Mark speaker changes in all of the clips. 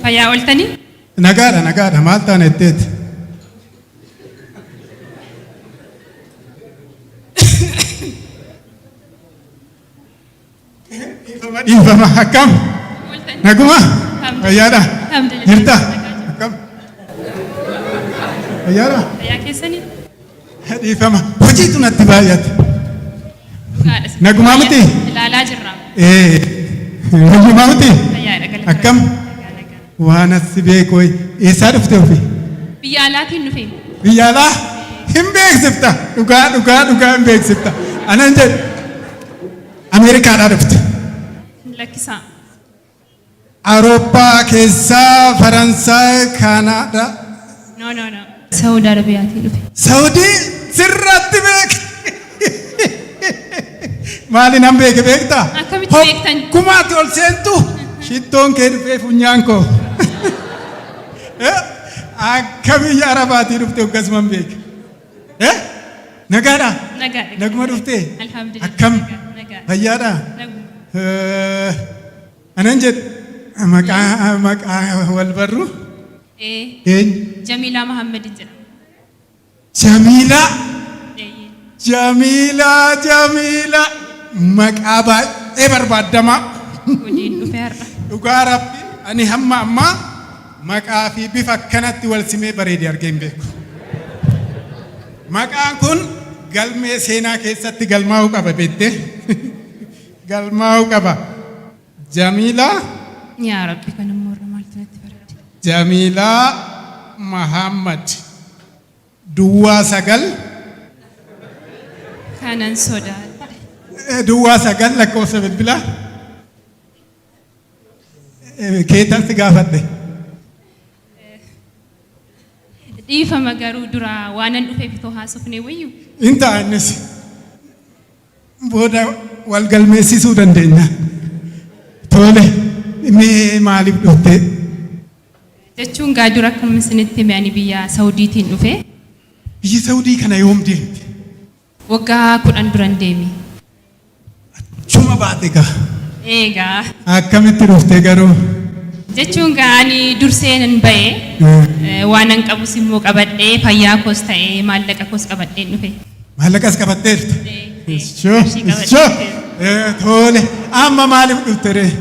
Speaker 1: Fayyaa ooltanii?
Speaker 2: Nagaadha maal taane etteeti? Dhiifama akkam? Naguma? Fayyaadha? Jirta? Akkam? Fayyaadha?
Speaker 1: Fayyaa keessanii?
Speaker 2: Dhiifama hojiitu natti baay'ate. Nagumaa miti?
Speaker 1: Ilaalaa jirra.
Speaker 2: Nagumaa miti?
Speaker 1: Fayyaadha galata.
Speaker 2: Akkam? Waan asi beekoo eessaa dhufte ofii?
Speaker 1: Biyya alaatiin dhufe.
Speaker 2: Biyya alaa? Hin beeksifta. Dhugaa hin beeksifta. Anan jedhu Ameerikaadhaa dhufte.
Speaker 1: Lakkisaa.
Speaker 2: Awurooppaa keessaa Faransaay Kaanaadaa.
Speaker 1: No. Saudi Arabiyaatiin dhufe.
Speaker 2: Saudii sirratti beek. Maali nan beektaa?
Speaker 1: Akkamitti beektan?
Speaker 2: Kumaati ol seentu shittoon kee dhufee funyaan koo. Akka biyya Arabaatii dhufte akkasuman beek. Nagaadha?
Speaker 1: Nagaadha.
Speaker 2: Naguma dhuftee?
Speaker 1: Alhamdulillah.
Speaker 2: Akkam?
Speaker 1: Nagaadha.
Speaker 2: Fayyaadha?
Speaker 1: Naguma.
Speaker 2: Anan jedhu maqaa wal barru? Eenyu?
Speaker 1: Jamiilaa Mahammadin jedhama.
Speaker 2: Jamiilaa. Maqaa baay'ee barbaadamaa.
Speaker 1: Waliin dhufe har'a.
Speaker 2: Dhugaa Rabbi ani hamma ammaa maqaa fi bifa akkanatti wal simee bareedee argee hin beeku. Maqaan kun galmee seenaa keessatti galmaa'uu qaba beektee? Galmaa'uu qaba. Jamiilaa.
Speaker 1: Yaa Rabbi kan immoo irra maaltu natti farade.
Speaker 2: Jamiilaa Mahammad. Duwwaa 9.
Speaker 1: Kanan sodaadha.
Speaker 2: Duwwaa 9 lakkoofsa bilbilaa. Keetan si gaafadhe.
Speaker 1: Dhiifama garuu dura waanan dhufee bitoo haasofnee wayyu.
Speaker 2: Inta innis booda wal galmeessisuu dandeenya. Tole mee maaliif dhufte?
Speaker 1: Jechuun gaa dura akkuma isinitti hime ani biyya Saudiitiin dhufe.
Speaker 2: Biyyi Saudii kana yoom deemte?
Speaker 1: Waggaa 10 duran deemi.
Speaker 2: Achuma baate gaa.
Speaker 1: Eegaa.
Speaker 2: Akkamitti dhufte garuu?
Speaker 1: Jechuun gaa ani durseen ba'ee waanan qabus immoo qabadhee fayyaa koos ta'ee maallaqa koos qabadhee dhufe.
Speaker 2: Maallaqas qabatteerta? Tole amma maaliif dhufte ree?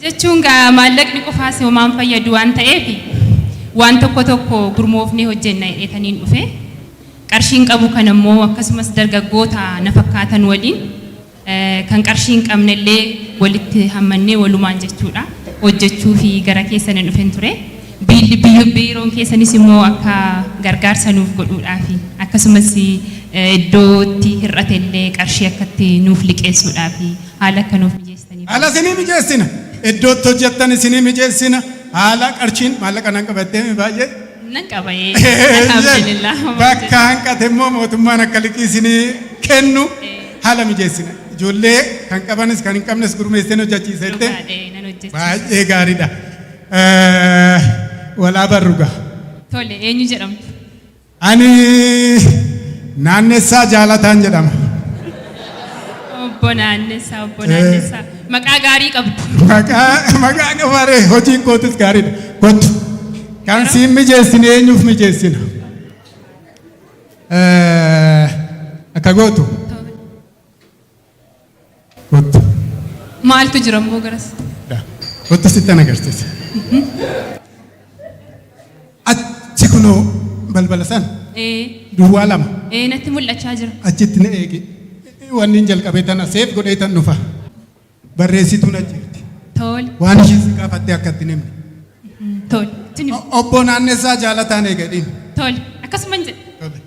Speaker 1: Jechuun gaa maallaqni qofaas homaan fayyadu waan ta'eef waan tokko gurmoofnee hojjenna jedhanii dhufe. Qarshiin qabu kan immoo akkasumas dargaggoota na fakkaatan waliin kan qarshiin qabnellee walitti hammannee walumaan jechuudha. Hojjechuu fi gara keessan dhufen ture. Biiroon keessanis immoo akka gargaarsa nuuf godhuudhaaf akkasumas iddootti hir'atellee qarshii akkatti nuuf liqeessuudhaaf haala akka nuuf mijeessitaniif.
Speaker 2: Haala isinii mijeessina. Iddootti hojjettan isinii mijeessina. Haala qarshiin maallaqa nan qabattee baay'ee.
Speaker 1: Nan qabayee. Alhamdulillah.
Speaker 2: Bakka hanqate immoo mootummaan akka liqii isinii kennu haala mijeessina. Ijoollee kan qabanis kan hin qabnes gurmeesseen hojjechiisette. Baay'ee gaariidha. Walaa barrugaa.
Speaker 1: Tole eenyu jedhamtu?
Speaker 2: Ani Naannessaa Jaalataan jedhama.
Speaker 1: Obbo Naannessaa. Maqaa gaarii qabdu.
Speaker 2: Maqaa gabaaree hojiin kootis gaariidha. Kottu. Kan siin mijeessine eenyuuf mijeessina? Akka gootu. Kottu.
Speaker 1: Maaltu jira immoo garas?
Speaker 2: Kottu sitti agarsiisa. Achi kunoo balbala san. Duwwaa 2.
Speaker 1: Natti mul'achaa jira.
Speaker 2: Achitti na eegi. Wanni jalqabee tana seef godhee tan dhufa. Barreessituun ajjeerti.
Speaker 1: Tole.
Speaker 2: Waan isheen si gaafattee akkatti nimni.
Speaker 1: Tole.
Speaker 2: Obbo Naannessaa Jaalataan eegadhiin.
Speaker 1: Tole. Akkasuman jedhe.
Speaker 2: Tole.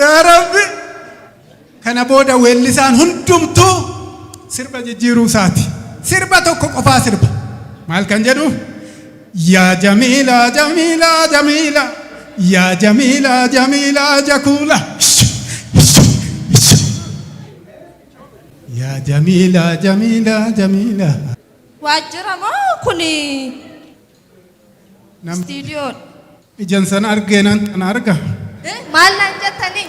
Speaker 2: Yaa Rabbi. Kana booda weellisaan hundumtuu sirba jijjiiruu isaati. Sirba tokko qofaa sirba. Maal kan jedhu? Yaa Jamiilaa yaa Jamiilaa jakuula. Yaa Jamiilaa.
Speaker 3: Waajjira moo kuni? Studio.
Speaker 2: Ijan san argeenan tan arga.
Speaker 3: Maal naan jettanii?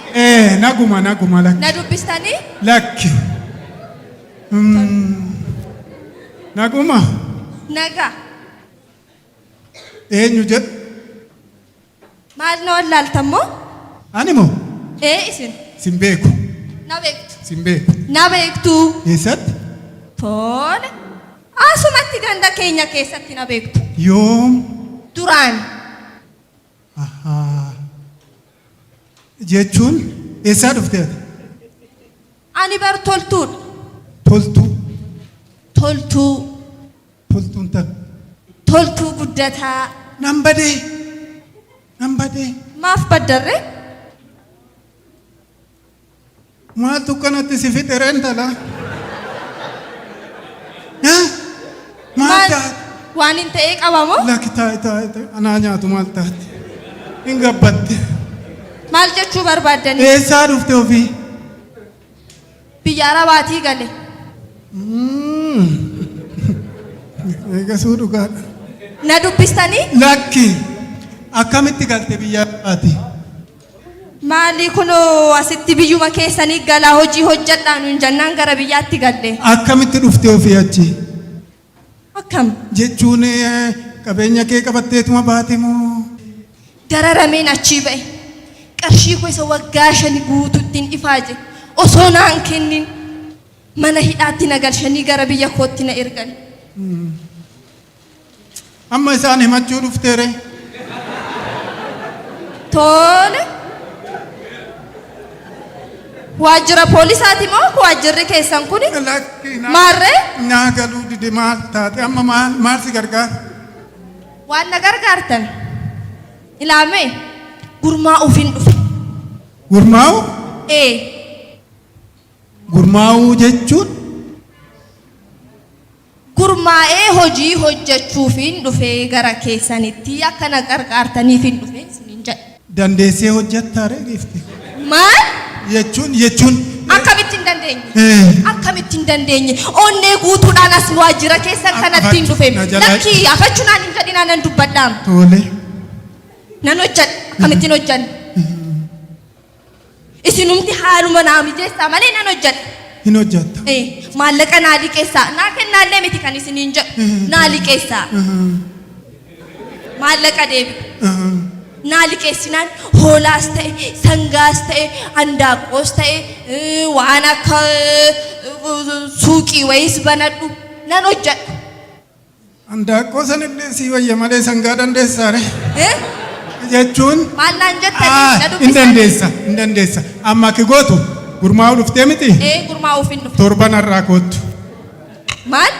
Speaker 2: Naguma lakki.
Speaker 3: Na dubbistanii?
Speaker 2: Lakki. Naguma.
Speaker 3: Nagaa.
Speaker 2: Eenyu jedhu?
Speaker 3: Maal na wallaaltammoo?
Speaker 2: Ani moo?
Speaker 3: Isin.
Speaker 2: Sin beeku.
Speaker 3: Na beektu.
Speaker 2: Sin beeku.
Speaker 3: Na beektu.
Speaker 2: Eessatti?
Speaker 3: Tole. Asumatti ganda keenya keessatti na beektu.
Speaker 2: Yoom?
Speaker 3: Duraan.
Speaker 2: Jechuun eessaa dhuftee?
Speaker 3: Ani bar toltuudha.
Speaker 2: Toltuu.
Speaker 3: Toltuu.
Speaker 2: Toltuun tan.
Speaker 3: Toltuu guddataa.
Speaker 2: Nan badee.
Speaker 3: Maaf baddarree?
Speaker 2: Maaltu kanatti si fixee intala? Maal taate?
Speaker 3: Waan hin ta'ee qabamoo?
Speaker 2: Lakki taa'e anaa nyaatu maal taate? Hin gabbatte.
Speaker 3: Maal jechuu barbaaddanii?
Speaker 2: Eessaa dhufte ofii?
Speaker 3: Biyya Arabaatii gale.
Speaker 2: Eegasuu dhugaadha.
Speaker 3: Na dubbistanii?
Speaker 2: Lakki akkamitti galte biyya Arabaatii?
Speaker 3: Maali kunoo asitti biyyuma keessanii galaa hojii hojjedhaan hin jennaan gara biyyaatti galle.
Speaker 2: Akkamitti dhufte ofii achi?
Speaker 3: Akkam?
Speaker 2: Jechuun qabeenya kee qabatteetuma baate moo?
Speaker 3: Dararameen achii ba'e. Qarshii koo isa waggaa 5 guutuuttiin ifaaje. Osoo naan kennin mana hidhaatti na galchanii gara biyya kootti na ergan.
Speaker 2: Amma isaan himachuu dhufteere?
Speaker 3: Tole. Waajjira poolisaati moo waajjirri keessan kuni? Maarree?
Speaker 2: Naa galuu dide maal taate amma maal si gargaara?
Speaker 3: Waan na gargaartan. Ilaamee gurmaa'uufin dhufe.
Speaker 2: Gurmaa'u? Gurmaa'uu jechuun?
Speaker 3: Gurmaa'ee hojii hojjechuufin dhufee gara keessanitti akka na gargaartaniifin dhufe isiniin jedha.
Speaker 2: Dandeessee hojjettaare gifte?
Speaker 3: Maal?
Speaker 2: Jechuun
Speaker 3: akkamittiin dandeenye onnee guutuudhaan as waajjira keessan kanatti hin dhufe. Lakki afachuunaan hin jedhinaa nan dubbadhaam.
Speaker 2: Tole.
Speaker 3: Nan hojjedha akkamittiin hojjanne. Isinumti haaluma naa mijeessaa malee nan hojjedha.
Speaker 2: Hin hojjetta.
Speaker 3: Maallaqa naa liqeessaa. Naa kennaallee miti kan isiniin jedhu. Naa liqeessaa. Maallaqa deebi'u. Naa liqeessinaan hoolaas ta'e, sangaas ta'e, handaaqqoos ta'e, waan akka suuqii wayiis banadhu nan hojjedha.
Speaker 2: Handaaqqoo sanillee sii wayya malee sangaa dandeessaare? Jechuun?
Speaker 3: Maal naan jettanii?
Speaker 2: Hin dandeessa. Amma ki gootu gurmaa'uu dhuftee miti?
Speaker 3: Gurmaa'uuf hin dhufe.
Speaker 2: Torban har'aa koottu.
Speaker 3: Maal?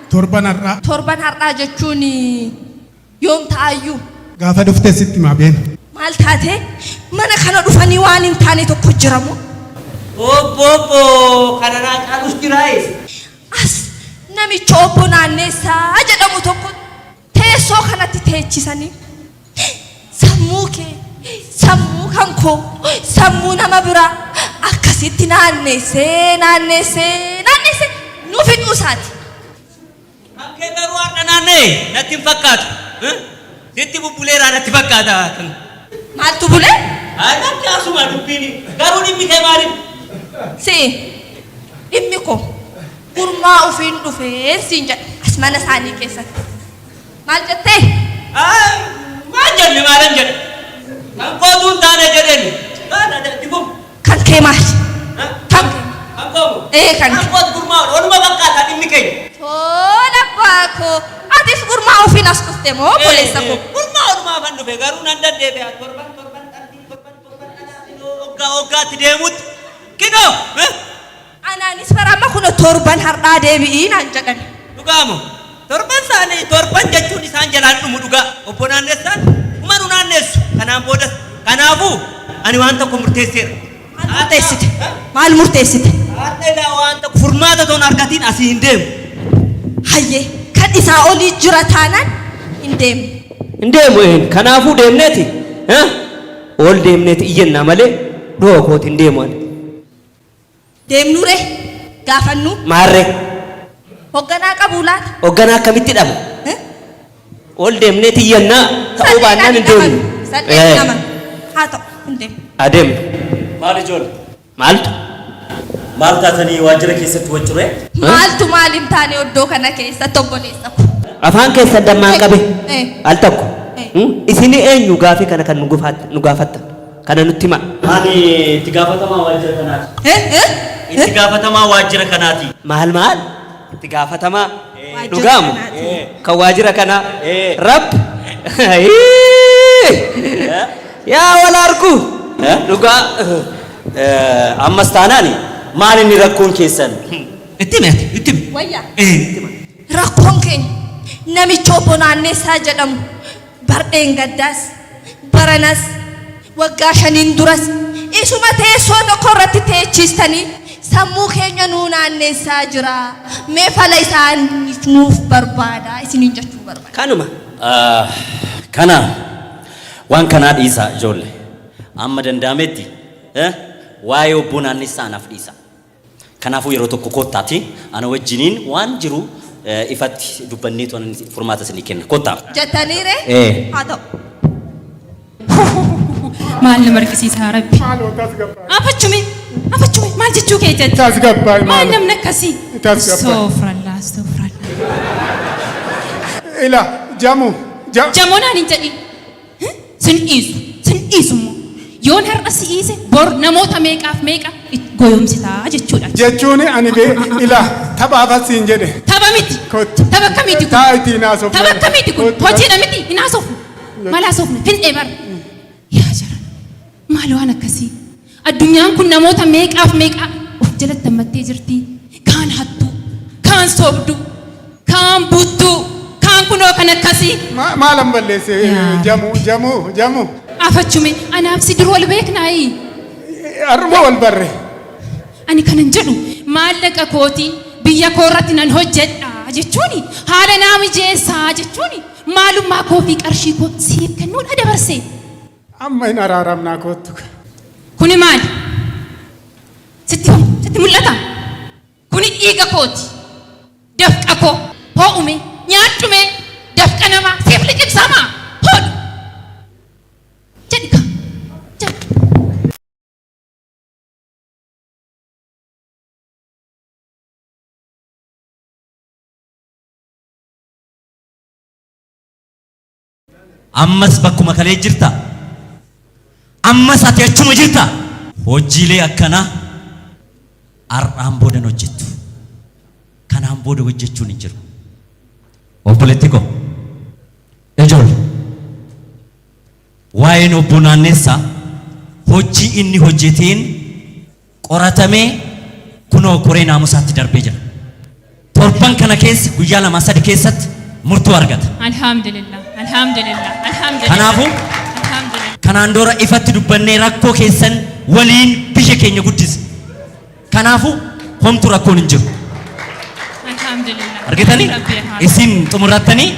Speaker 2: Torban har'aa.
Speaker 3: Torban har'aa jechuun yoom ta'ayyuu?
Speaker 2: Gaafa dhuftee sitti maa beena?
Speaker 3: Maal taate? Mana kana dhufanii waan hin taane tokko jiramu?
Speaker 4: Obbo kanarraa caalus jiraayis.
Speaker 3: As namicha obbo Naanneessaa jedhamu tokko teessoo kanatti teechisanii sammuu kee, sammuu kan koo, sammuu nama biraa akkasitti naanneessee nu fixuusaati.
Speaker 4: Akkee garuu har'a naannee natti hin fakkaatu. Sitti bubbuleeraa natti fakkaata.
Speaker 3: Maaltu bulee?
Speaker 4: Natti asuma dubbiin garuu dhimmi kee maaliif?
Speaker 3: Dhimmi koo gurmaa'uuf hin dhufee siin jedha as mana isaanii keessatti. Maal jettee?
Speaker 4: Maal jenne maalan jedhe? Kan kootu hin taane jedheen.
Speaker 3: Kan kee maali?
Speaker 4: Kan koomu? Kan kootu gurmaa'uudha. Oluma fakkaata dhimmi keenya.
Speaker 3: Tola baakoo. Atis gurmaa'uuf hin as dhufte moo boleessa koo?
Speaker 4: Gurmaa'uudhumaa kan dhufe garuu nan dandeebi'a. Torban hoggaatti deemutti. Kinoo!
Speaker 3: Anaanis baramma kun torban har'aa deebi'ii naan jedhan.
Speaker 4: Dhugaamoo? Torban isaanii torban jechuun isaan jalaan dhumu dhugaa. Obbo Naanneessaan humanu naanneessu. Kanaan boodas. Kanaafuu ani waan tokko murteesseera.
Speaker 3: Maal murteessite? Maal murteessite?
Speaker 4: Haadha waan tokko furmaata toon argatiin asii hin deemu.
Speaker 3: Hayyee kan isaa olii jira taanaan hin deemu.
Speaker 4: Hin deemu kanaafuu deemneeti. Ol deemneeti iyyannaa malee dhoo kooti hin deemu.
Speaker 3: Deemnure gaafannu.
Speaker 4: Maarree.
Speaker 3: Hogganaa qabu laata?
Speaker 4: Hogganaa akkamitti dhabu? Ol deemneeti iyyannaa ta'uu baannaan hin deemu.
Speaker 3: Saddeet nama. Haa ta'u hin deemu.
Speaker 4: Adeem. Maal ijoollee? Maaltu? Maal taatanii waajjira keessatti waccuree?
Speaker 3: Maaltu maaliin taane oddoo kana keessatti obboleessa ko.
Speaker 4: Afaan keessa dammaan qabe. Al tokko.
Speaker 3: Eh.
Speaker 4: Isin eenyu gaafii kana kan nu gaafatta? Kana nutti hima. Ani itti gaafatamaa waajjira kanaati. Itti gaafatamaa waajjira kanaati. Maal? Itti gaafatamaa dhugaamu kan waajjira kana rab yaa wal argu dhugaa ammas taanaani maal inni rakkoon keessan itti himi.
Speaker 3: Wayyaa. Rakkoon keenya namicha obbo Naannessaa jedhamu bardeen gaddaas baranas waggaa 5 duras isuma teessoo tokko irratti teechistanii sammuu keenya nuu naannessaa jira. Mee fala isaaniif nuuf barbaada isiniin jechuu barbaada.
Speaker 4: Kanuma. Kana waan kanaa dhiisaa ijoollee. Amma danda'ametti waa'ee obbo Naannessaa naaf dhiisa. Kanaafuu yeroo tokko koottaati ana wajjiniin waan jiru ifatti dubbannee toon furmaata isinii kenna. Koottaa.
Speaker 3: Jettaniire? Haa ta'u.
Speaker 1: Maal nama argisiisaa Rabbi. Afachumi maal jechuu kee jetti? Maal namni akkasii? Soofrallaa.
Speaker 2: Ila jamu.
Speaker 1: Jamoonaan hin jedhin. Sin dhiisu immoo. Yoon har'a si dhiise bor namoota meeqaaf meeqa goyoomsitaa jechuudha.
Speaker 2: Jechuun ani ila taphaafas siin jedhe.
Speaker 1: Tapha miti. Tapha akkamiiti kun?
Speaker 2: Taayitii naasofne.
Speaker 1: Tapha akkamiiti kun? Hojiidha miti hin haasofne. Maal haasofne? Findhee bara. Yaa jara. Maal waan akkasii? Addunyaan kun namoota meeqaaf meeqa of jalatti hammattee jirti. Kaan hattuu, kaan soobduu, kaan buttuu, kaan kunoo kan akkasii.
Speaker 2: Maalan balleesse jamu.
Speaker 1: Afachume anaaf si dur wal beeknaayi.
Speaker 2: Arruma wal barre.
Speaker 1: Ani kanan jedhu maallaqa kooti biyya koo irratti nan hojjedha jechuuni haala naa mijeessaa jechuuni maalummaa koo fi qarshii koo siif kennuudha dabarse.
Speaker 2: Amma hin araaramnaa koottu.
Speaker 1: Kuni maali? Sitti mul'ata? Kuni dhiiga kooti. Dafqa koo hoo'ume nyaadhume dafqa namaa siif liqimsamaa hoodhu. Jedhika.
Speaker 4: Ammas bakkuma kalee jirta. Ammas ati achuma jirta. Hojiilee akkanaa har'aan boodan hojjettu. Kanaan booda hojjechuun hin jiru. Obboleetti koo ijoollee waa'een obbo Naannessaa hojii inni hojjeteen qoratamee kunoo koree naamusaatti darbee jira. Torban kana keessa guyyaa 2-3 keessatti murtoo argata.
Speaker 1: Alhamdulillah.
Speaker 4: Kanaafuu kanaan dura ifatti dubbannee rakkoo keessan waliin biyya keenya guddise. Kanaafuu homtu rakkoon hin jiru.
Speaker 1: Alhamdulillah.
Speaker 4: Argitanii isin xumurattanii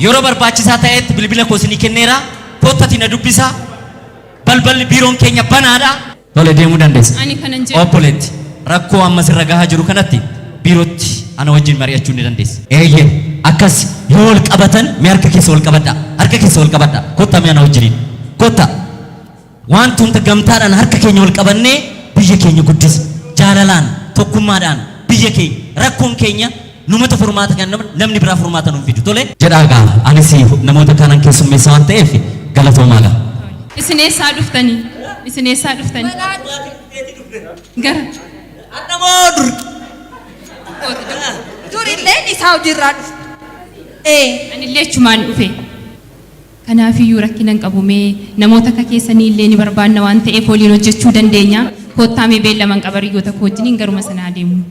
Speaker 4: yeroo barbaachisaa ta'etti bilbila koo isinii kenneera. Koottati na dubbisaa. Balballi biiroon keenya banaadha. Tole deemuu dandeessa.
Speaker 1: Ani kanan jedhu.
Speaker 4: Obboleetti rakkoo ammas irra gahaa jiru kanatti biirootti ana wajjin mari'achuu ni dandeessa. Eeyyee akkas yoo wal qabatan mee harka keessa wal qabadha. Harka keessa wal qabadha. Kottaa mee ana wajjiniin. Kottaa. Wanti hunda gamtaadhaan harka keenya wal qabannee biyya keenya guddisa. Jaalalaan tokkummaadhaan biyya keenya rakkoon keenya numata furmaata kan namni biraa furmaata nuuf fidu. Tole jedhaa gaa anis namoota kanan keessummeessa waan ta'eef galatoomaa gaa.
Speaker 1: Isin eessaa dhuftanii? Gara.
Speaker 4: Addamoo
Speaker 3: Durillee isaa hojiirraa dhufu.
Speaker 1: Anillee achumaan dhufe. Kanaafiyyuu rakkinan qabumee namoota akka keessanii illee ni barbaanna waan ta'eef waliin hojjechuu dandeenya. Kottaa mee beellaman qabariyyoota koo wajjiniin garuma sanaa deemu.